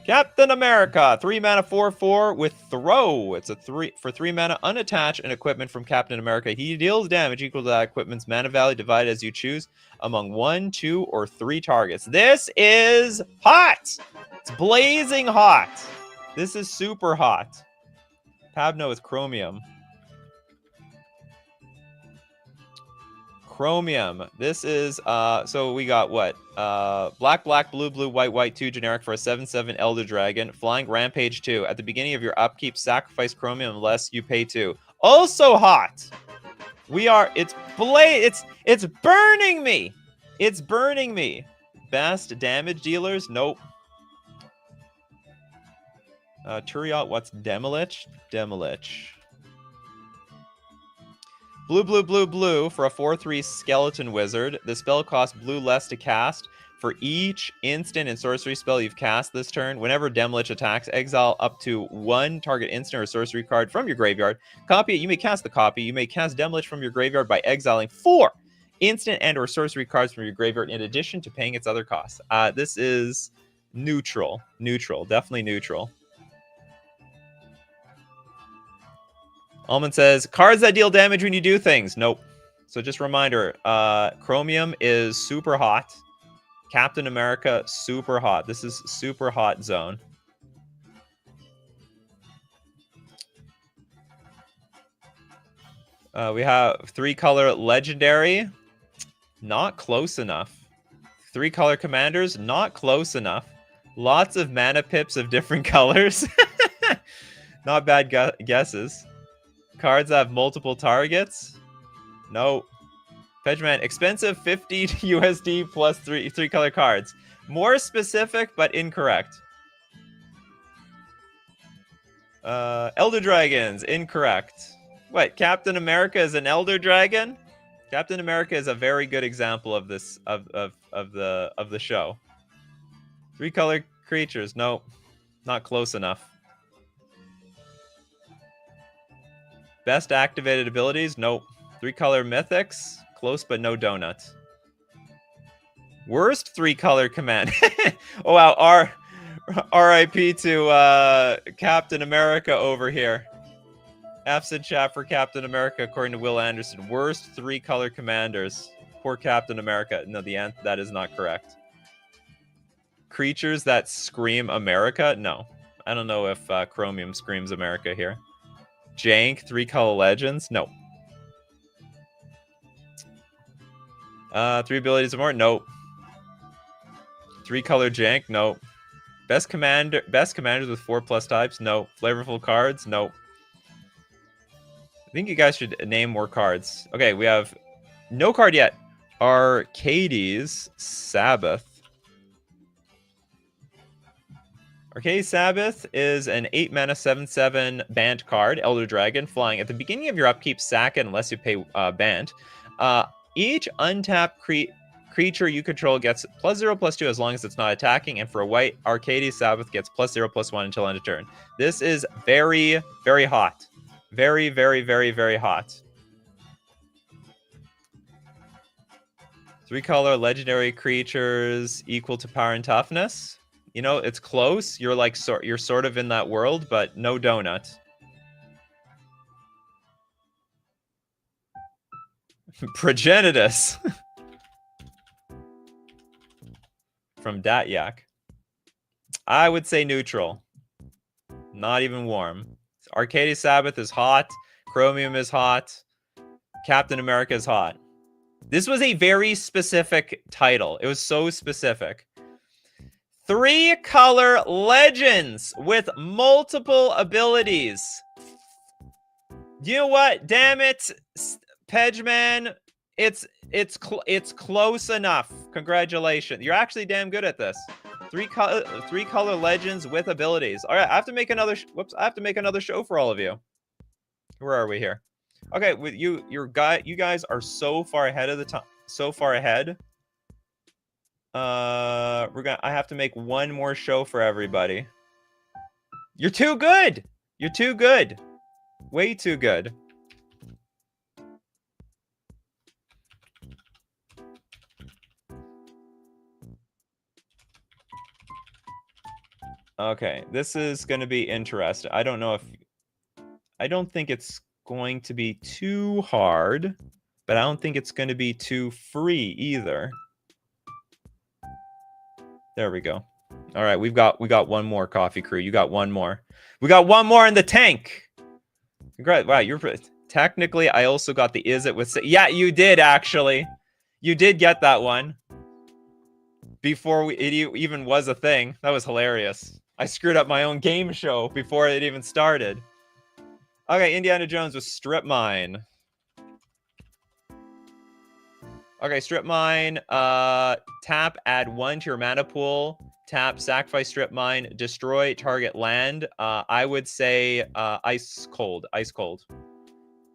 Captain America, 3 mana 4/4 with throw. It's a 3 for 3 mana. Unattach an equipment from Captain America. He deals damage equal to that equipment's mana value divided as you choose among 1, 2, or 3 targets. This is hot. It's blazing hot. This is super hot. Pabno with Chromium. Chromium. This is, so we got what? Black, black, blue, blue, white, white, 2 generic for a 7/7 Elder Dragon. Flying Rampage 2. At the beginning of your upkeep, sacrifice Chromium unless you pay 2. Also hot! It's burning me! It's burning me! Best damage dealers? Nope. Turiot, what's Demolich? Demolich. Blue, blue, blue, blue for a 4/3 Skeleton Wizard. The spell costs blue less to cast. For each instant and sorcery spell you've cast this turn, whenever Demolich attacks, exile up to 1 target instant or sorcery card from your graveyard. Copy it. You may cast the copy. You may cast Demolich from your graveyard by exiling 4 instant and or sorcery cards from your graveyard in addition to paying its other costs. This is neutral. Neutral. Definitely neutral. Almond says, cards that deal damage when you do things. Nope. So just a reminder, Chromium is super hot. Captain America, super hot. This is super hot zone. We have 3-color Legendary. Not close enough. 3-color Commanders, not close enough. Lots of mana pips of different colors. Not bad guesses. Cards that have multiple targets? No. Fedgeman, expensive 50 USD plus 3-color cards. More specific, but incorrect. Elder Dragons, incorrect. What, Captain America is an Elder Dragon? Captain America is a very good example of this of the show. 3-color creatures, nope. Not close enough. Best activated abilities? Nope. 3-color mythics? Close, but no donut. Worst 3-color command. Oh, wow. RIP to Captain America over here. F's in chat for Captain America, according to Will Anderson. Worst 3-color commanders. Poor Captain America. No, that is not correct. Creatures that scream America? No. I don't know if Chromium screams America here. Jank, 3-color legends? No. 3 abilities or more? Nope. 3-color jank? Nope. Best commanders with 4+ types? No. Flavorful cards? Nope. I think you guys should name more cards. Okay, we have no card yet. Arcades Sabbath. Arcade Sabbath is an 8-mana 7/7 Bant card, Elder Dragon, flying. At the beginning of your upkeep, sack it unless you pay Bant. Each untapped creature you control gets +0/+2 as long as it's not attacking, and for a white, Arcade Sabbath gets +0/+1 until end of turn. This is very, very hot. Very, very, very, very hot. 3-color legendary creatures equal to power and toughness. You know, it's close. You're like you're sort of in that world, but no donut. Progenitus from Datyak. I would say neutral. Not even warm. Arcadia Sabbath is hot. Chromium is hot. Captain America is hot. This was a very specific title. It was so specific. 3-color legends with multiple abilities. You know what? Damn it, Pedgeman. It's close enough. Congratulations. You're actually damn good at this. 3-color legends with abilities. All right, I have to make another. I have to make another show for all of you. Where are we here? Okay, with you guys are so far ahead of the time. So far ahead. I have to make one more show for everybody. You're too good. You're too good. Way too good. Okay, this is going to be interesting. I don't think it's going to be too hard, but I don't think it's going to be too free either. There we go. All right, we got one more, Coffee Crew. You got one more. We got one more in the tank. Congrats. Wow, you're technically I also got the is it with yeah, you did actually. You did get that one before it even was a thing. That was hilarious. I screwed up my own game show before it even started. Okay, Indiana Jones with Strip Mine. Okay, Strip Mine. Tap, add 1 to your mana pool. Tap, sacrifice Strip Mine, destroy target land. I would say Ice Cold. Ice Cold.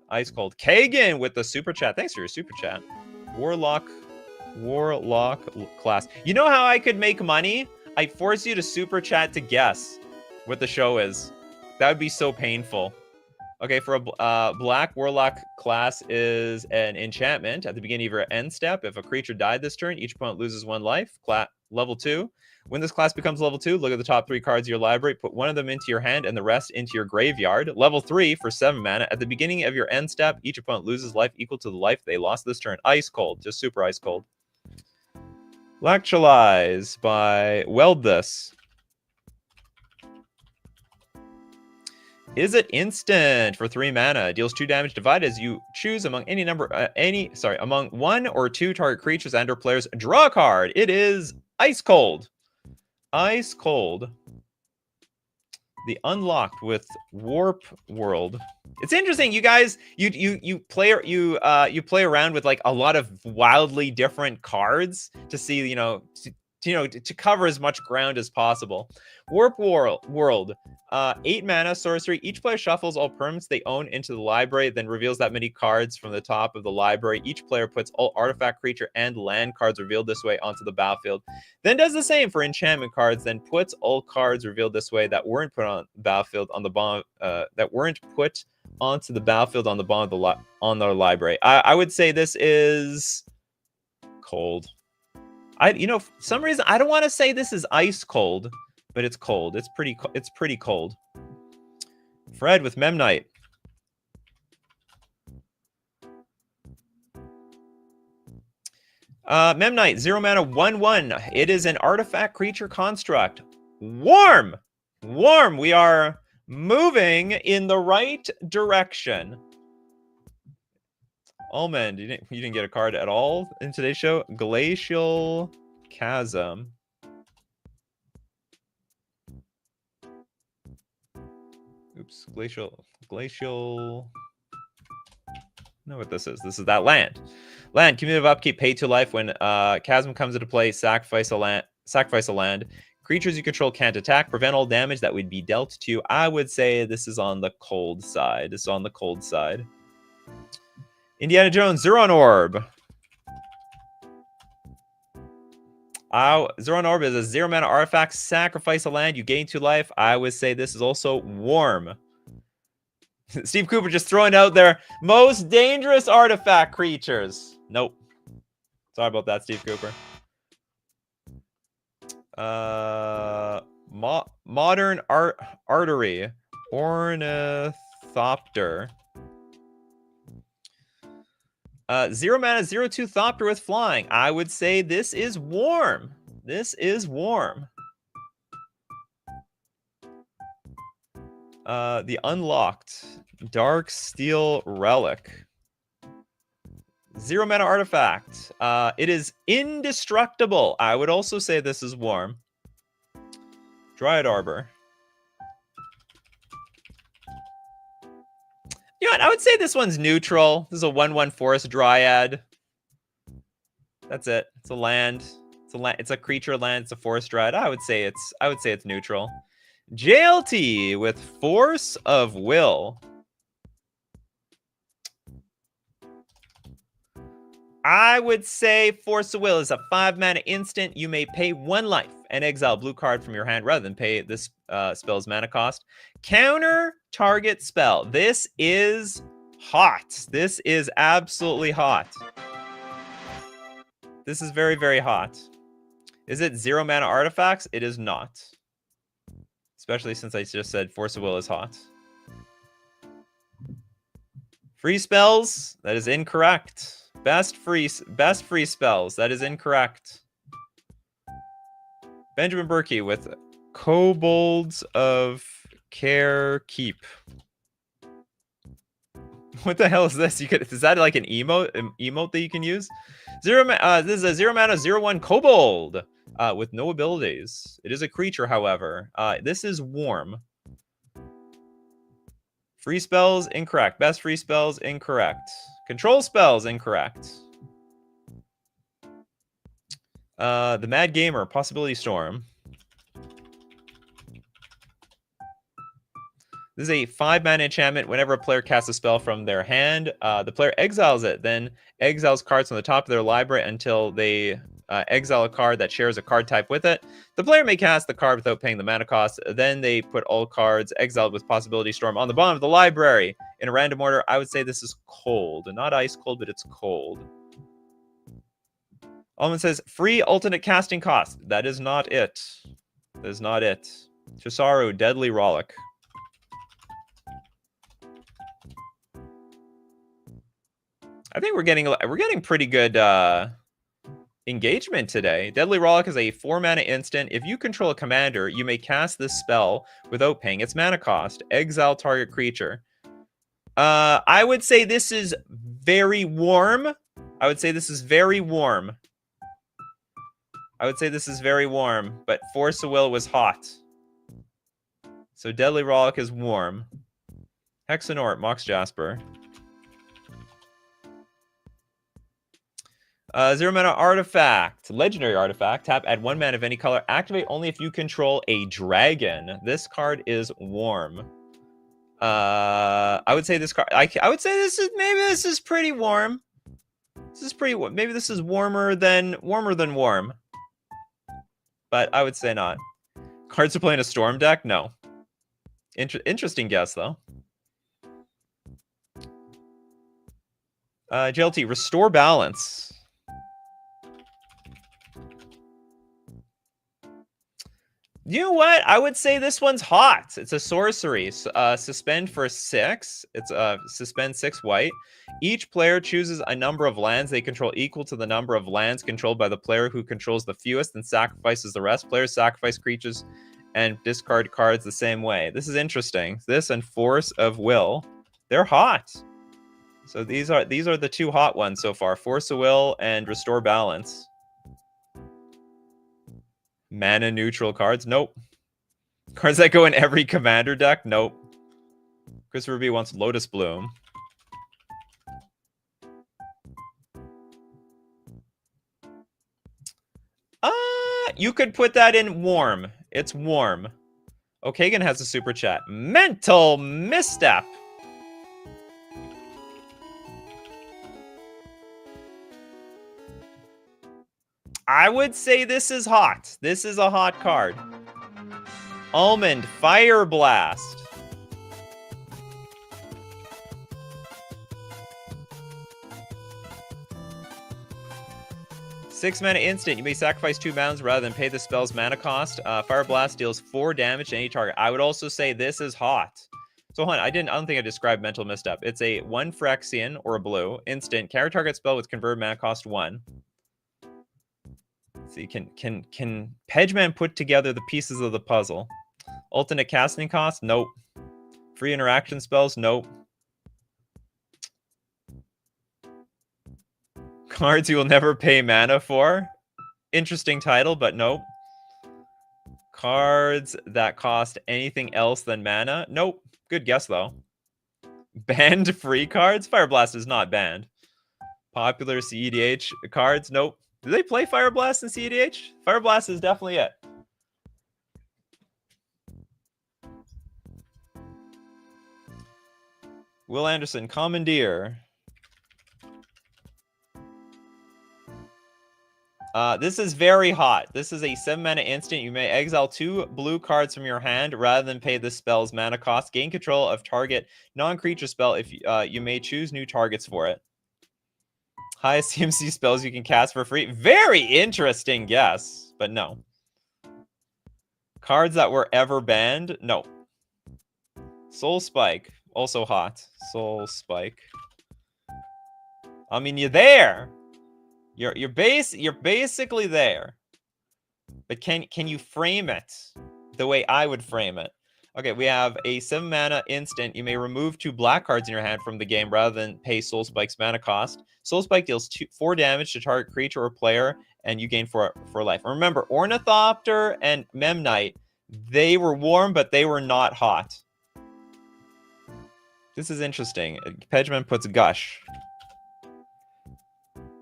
Ice Cold. Kagan with the super chat. Thanks for your super chat. Warlock class. You know how I could make money? I force you to super chat to guess what the show is. That would be so painful. Okay, for a black warlock class is an enchantment. At the beginning of your end step, if a creature died this turn, each opponent loses 1 life. Level 2. When this class becomes level 2, look at the top 3 cards of your library, put 1 of them into your hand and the rest into your graveyard. Level 3 for 7 mana. At the beginning of your end step, each opponent loses life equal to the life they lost this turn. Ice Cold, just super ice cold. Lactualize by Weld This. Is it instant for 3 mana? Deals 2 damage divided as you choose among among 1 or 2 target creatures and/or players. Draw a card. It is Ice Cold. Ice Cold. The unlocked with Warp World. It's interesting, you guys. You play around with like a lot of wildly different cards to see, to cover as much ground as possible. Warp World. 8 mana sorcery. Each player shuffles all permanents they own into the library, then reveals that many cards from the top of the library. Each player puts all artifact, creature, and land cards revealed this way onto the battlefield. Then does the same for enchantment cards, then puts all cards revealed this way that weren't put on the battlefield on the bottom that weren't put onto the battlefield on the bottom of the library. I would say this is cold. For some reason I don't want to say this is ice cold, but it's cold. It's pretty cold. Fred with Memnite. Memnite, 0 mana, 1/1. It is an artifact creature construct. Warm. We are moving in the right direction. Almond, you didn't get a card at all in today's show. Glacial Chasm. Oops, glacial. Know what this is? This is that land. Cumulative upkeep, pay 2 life. When Chasm comes into play, sacrifice a land. Creatures you control can't attack. Prevent all damage that would be dealt to you. I would say this is on the cold side. Indiana Jones, Zeron Orb. Zeron Orb is a 0 mana artifact. Sacrifice a land. You gain 2 life. I would say this is also warm. Steve Cooper just throwing out their most dangerous artifact creatures. Nope. Sorry about that, Steve Cooper. Modern artery. Ornithopter. 0 mana, 0/2 Thopter with flying. I would say this is warm. This is warm. The unlocked Dark Steel Relic. 0 mana artifact. It is indestructible. I would also say this is warm. Dryad Arbor. You know what? I would say this one's neutral. This is a 1/1 Forest Dryad. That's it. It's a land. It's a creature land. It's a Forest Dryad. I would say it's neutral. JLT with Force of Will. I would say Force of Will is a 5 mana instant. You may pay 1 life and exile blue card from your hand rather than pay this spell's mana cost. Counter target spell. This is hot. This is absolutely hot. This is very, very hot. Is it 0 mana artifacts? It is not. Especially since I just said Force of Will is hot. Free spells? That is incorrect. Best free spells. That is incorrect. Benjamin Berkey with Kobolds of Care Keep. What the hell is this? Is that like an emote that you can use? This is a 0 mana 0/1 Kobold with no abilities. It is a creature, however. This is warm. Free spells, incorrect. Best free spells, incorrect. Control spells, incorrect. The Mad Gamer, Possibility Storm. This is a 5 mana enchantment. Whenever a player casts a spell from their hand, the player exiles it, then exiles cards on the top of their library until they exile a card that shares a card type with it. The player may cast the card without paying the mana cost. Then they put all cards exiled with Possibility Storm on the bottom of the library in a random order. I would say this is cold. Not ice cold, but it's cold. Almond says, free alternate casting cost. That is not it. That is not it. Chisaru, Deadly Rollick. I think we're getting pretty good engagement today. Deadly Rollick is a 4 mana instant. If you control a commander, you may cast this spell without paying its mana cost. Exile target creature. I would say this is very warm. I would say this is very warm. But Force of Will was hot. So Deadly Rollick is warm. Hexenort, Mox Jasper. 0 mana artifact. Legendary artifact. Tap, add 1 mana of any color. Activate only if you control a dragon. This card is warm. I would say this card. I would say this is pretty warm. This is pretty warm. Maybe this is warmer than warm. But I would say not. Cards to play in a storm deck? No. Interesting guess though. JLT, Restore Balance. You know what? I would say this one's hot. It's a sorcery. Suspend for 6. It's suspend 6 white. Each player chooses a number of lands they control equal to the number of lands controlled by the player who controls the fewest and sacrifices the rest. Players sacrifice creatures and discard cards the same way. This is interesting. This and Force of Will, they're hot. So these are the 2 hot ones so far. Force of Will and Restore Balance. Mana neutral cards? Nope. Cards that go in every commander deck? Nope. Christopher B wants Lotus Bloom. You could put that in warm. It's warm. Okagan has a super chat. Mental Misstep. I would say this is hot. This is a hot card. Almond Fire Blast. 6 mana instant. You may sacrifice 2 mountains rather than pay the spell's mana cost. Fire Blast deals 4 damage to any target. I would also say this is hot. So hold on, I don't think I described Mental Misstep. It's a 1 Phyrexian or a blue instant. Counter target spell with converted mana cost 1. See, can Pedgeman put together the pieces of the puzzle? Alternate casting cost? Nope. Free interaction spells? Nope. Cards you will never pay mana for? Interesting title, but nope. Cards that cost anything else than mana? Nope. Good guess, though. Banned free cards? Fire Blast is not banned. Popular CEDH cards? Nope. Do they play Fire Blast in CEDH? Fire Blast is definitely it. Will Anderson, Commandeer. This is very hot. This is a 7 mana instant. You may exile 2 blue cards from your hand rather than pay the spell's mana cost. Gain control of target non-creature spell if you may choose new targets for it. Highest CMC spells you can cast for free. Very interesting guess, but no. Cards that were ever banned? No. Soul Spike, also hot. Soul Spike. I mean, you're there. You're basically there. But can you frame it the way I would frame it? Okay, we have a 7 mana instant. You may remove 2 black cards in your hand from the game rather than pay Soul Spike's mana cost. Soul Spike deals 4 damage to target creature or player, and you gain 4 life. And remember, Ornithopter and Memnite, they were warm, but they were not hot. This is interesting. Pedgeman puts Gush.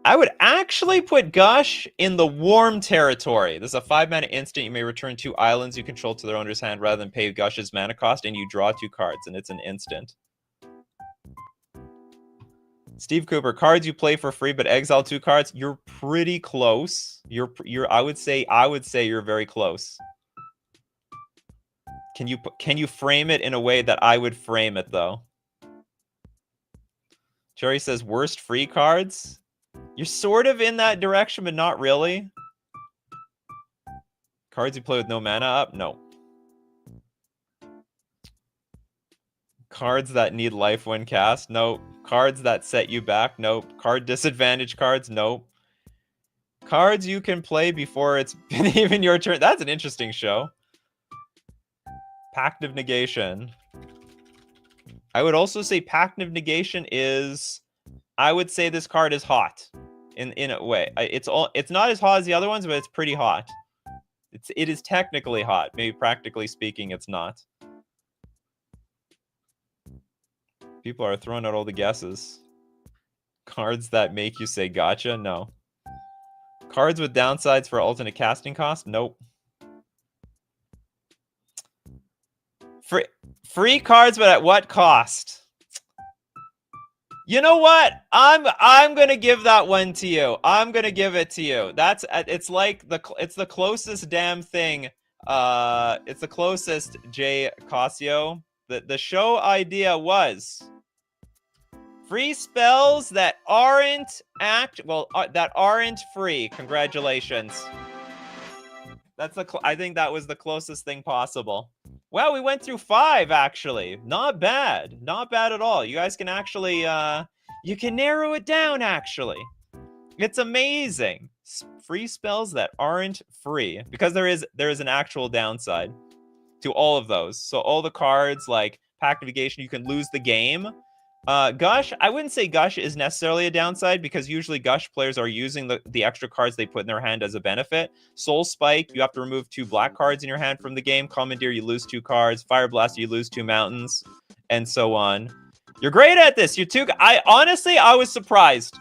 I would actually put Gush in the warm territory. This is a 5 mana instant. You may return 2 islands you control to their owner's hand rather than pay Gush's mana cost, and you draw 2 cards, and it's an instant. Steve Cooper, cards you play for free but exile 2 cards. You're pretty close. I would say you're very close. Can you frame it in a way that I would frame it though? Jerry says worst free cards. You're sort of in that direction, but not really. Cards you play with no mana up? No. Cards that need life when cast? Nope. Cards that set you back? Nope. Card disadvantage cards? Nope. Cards you can play before it's been even your turn. That's an interesting show. Pact of Negation. I would also say Pact of Negation is... I would say this card is hot in a way. It's not as hot as the other ones, but it's pretty hot. It is technically hot. Maybe practically speaking, it's not. People are throwing out all the guesses. Cards that make you say gotcha? No. Cards with downsides for alternate casting cost? Nope. Free cards, but at what cost? You know what? I'm gonna give that one to you. I'm gonna give it to you. It's the closest damn thing. It's the closest, Jay Casio. The show idea was free spells that aren't that aren't free. Congratulations. I think that was the closest thing possible. Well, we went through 5 actually. Not bad. Not bad at all. You guys can actually you can narrow it down actually. It's amazing. Free spells that aren't free, because there is an actual downside to all of those. So all the cards like Pact of Negation, you can lose the game. Gush, I wouldn't say Gush is necessarily a downside, because usually Gush players are using the extra cards they put in their hand as a benefit. Soul Spike, you have to remove 2 black cards in your hand from the game. Commandeer, you lose 2 cards. Fire Blast, you lose 2 mountains, and so on. You're great at this. I was surprised.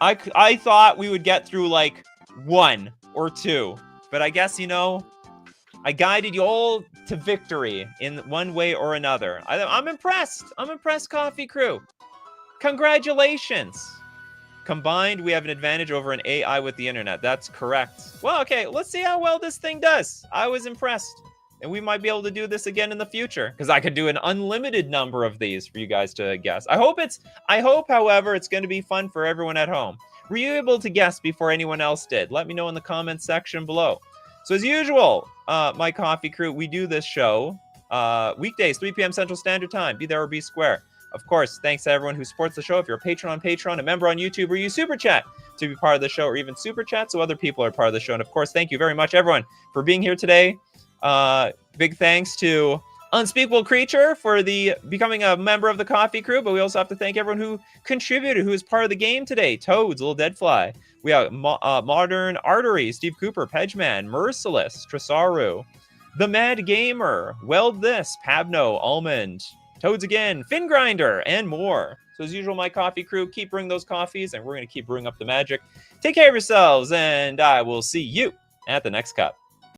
I thought we would get through like 1 or 2, but I guess, you know, I guided you all to victory in one way or another. I'm impressed. I'm impressed, Coffee Crew. Congratulations. Combined, we have an advantage over an AI with the internet. That's correct. Well, okay, let's see how well this thing does. I was impressed. And we might be able to do this again in the future, because I could do an unlimited number of these for you guys to guess. I hope, however, it's going to be fun for everyone at home. Were you able to guess before anyone else did? Let me know in the comments section below. So as usual, my coffee crew, we do this show weekdays, 3 p.m. Central Standard Time. Be there or be square. Of course, thanks to everyone who supports the show. If you're a patron on Patreon, a member on YouTube, or you super chat to be part of the show, or even super chat so other people are part of the show. And of course, thank you very much, everyone, for being here today. Big thanks to Unspeakable Creature for becoming a member of the coffee crew, but we also have to thank everyone who contributed, who is part of the game today. Toads, Little Deadfly. We have Modern Artery, Steve Cooper, Pedgeman, Merciless, Tresaru, The Mad Gamer, Weld This, Pabno, Almond, Toads Again, Fin Grinder, and more. So as usual, my coffee crew, keep brewing those coffees, and we're going to keep brewing up the magic. Take care of yourselves, and I will see you at the next cup.